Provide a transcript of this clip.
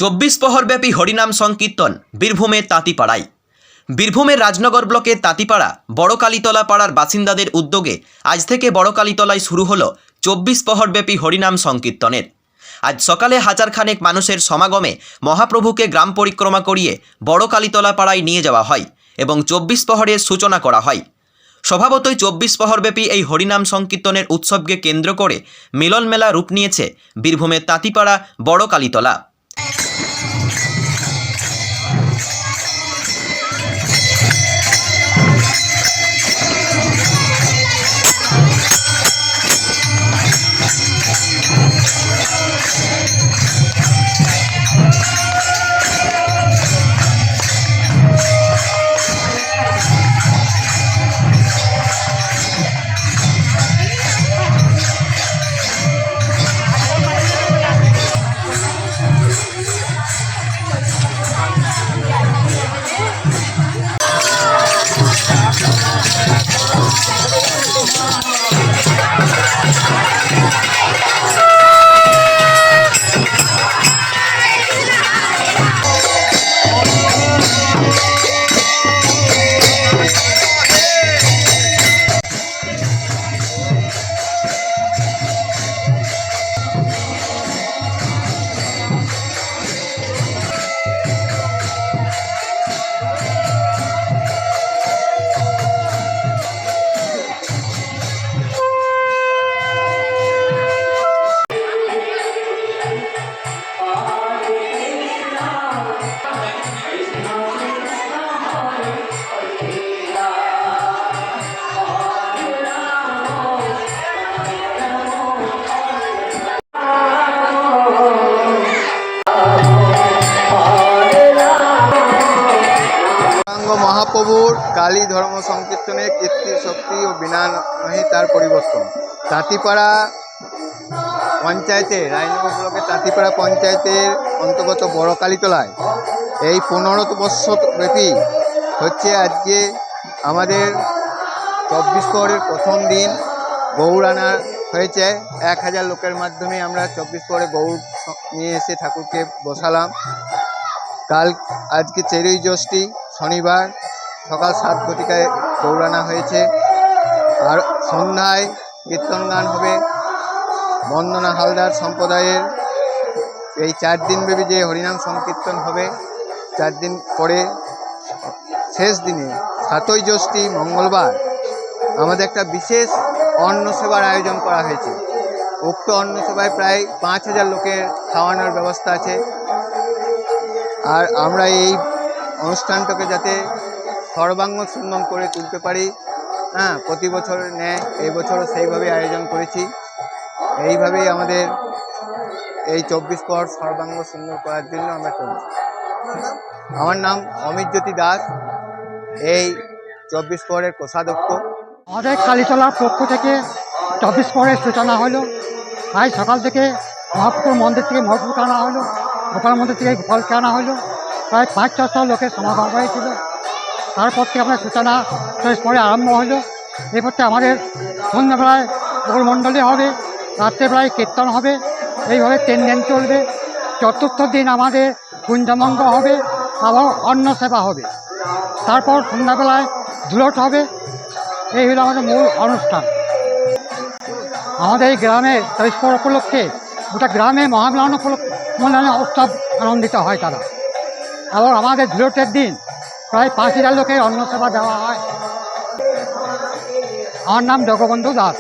24 প্রহরব্যাপী হরিনাম সংকীর্তন বীরভূমের তাঁতিপাড়ায়। বীরভূমের রাজনগর ব্লকের তাঁতিপাড়া বড়কালীতলা পাড়ার বাসিন্দাদের উদ্যোগে আজ থেকে বড়কালীতলায় শুরু হলো 24 প্রহরব্যাপী হরিনাম সংকীর্তনের। আজ সকালে হাজারখানেক মানুষের সমাগমে মহাপ্রভুকে গ্রাম পরিক্রমা করিয়ে বড়কালীতলা পাড়ায় নিয়ে যাওয়া হয় এবং 24 প্রহরের সূচনা করা হয়। স্বভাবতই 24 প্রহরব্যাপী এই হরিনাম সংকীর্তনের উৎসবকে কেন্দ্র করে মিলন মেলা রূপ নিয়েছে বীরভূমের তাঁতিপাড়া বড়কালীতলা। মহাপ্রভুর কালী ধর্ম সংকীর্তনে কীর্তি শক্তি ও বিনাহি তার পরিবর্তন। তাঁতিপাড়া পঞ্চায়েতে রায়নগর ব্লকের তাঁতিপাড়া পঞ্চায়েতের অন্তর্গত বড়কালীতলায় এই 15 বৎসর ব্যাপী হচ্ছে আজকে আমাদের 24 প্রহরের প্রথম দিন। গৌর আনা হয়েছে 1000 লোকের মাধ্যমে। আমরা 24 প্রহরে গৌর নিয়ে এসে ঠাকুরকে বসালাম। আজকে 4ই জ্যৈষ্ঠী শনিবার সকাল 7 ঘটিকায় গৌরানা হয়েছে। আর সন্ধ্যায় কীর্তন গান হবে। বন্দনা হালদার সম্প্রদায়ের এই 4 দিনব্যাপী যে হরিনাম সংকীর্তন হবে, 4 দিন পরে শেষ দিনে 7ই জ্যৈষ্ঠী মঙ্গলবার আমাদের একটা বিশেষ অন্ন সেবার আয়োজন করা হয়েছে। উক্ত অন্ন সেবায় প্রায় 5000 লোকের খাওয়ানোর ব্যবস্থা আছে। আর আমরা এই অনুষ্ঠানটাকে যাতে সর্বাঙ্গ সুন্দর করে তুলতে পারি, প্রতি বছর নেয়, এই বছরও সেইভাবে আয়োজন করেছি। এইভাবেই আমাদের এই 24 প্রহর সর্বাঙ্গ সুন্দর করার জন্য আমরা চলছি। আমার নাম অমিত জ্যোতি দাস, এই 24 প্রহরের কোষাধ্যক্ষ। আমাদের কালীতলার পক্ষ থেকে 24 প্রহরের সূচনা হলো। আজ সকাল থেকে মহাপুর মন্দির থেকে মহাপুরকে আনা হলো, গোপাল মন্দির থেকে গোপালকে আনা হলো। প্রায় 500-600 লোকের সমাগম হয়েছিল। তারপর থেকে আমাদের সূচনা পরে আরম্ভ হলো। এরপর থেকে আমাদের সন্ধ্যাবেলায় গৌরমণ্ডলী হবে, রাত্রেবেলায় কীর্তন হবে, এইভাবে 3 দিন চলবে। চতুর্থ দিন আমাদের কুঞ্জমঙ্গ হবে, আবার অন্ন সেবা হবে। তারপর সন্ধ্যাবেলায় ধুলট হবে। এই হলো আমাদের মূল অনুষ্ঠান। আমাদের এই গ্রামে 24 প্রহর উপলক্ষে গোটা গ্রামে মহামিলন উৎসব আনন্দিত হয় তারা। এবং আমাদের ধুলটের দিন প্রায় 5000 লোকের অন্ন সেবা দেওয়া হয়। আমার নাম জগবন্ধু দাস।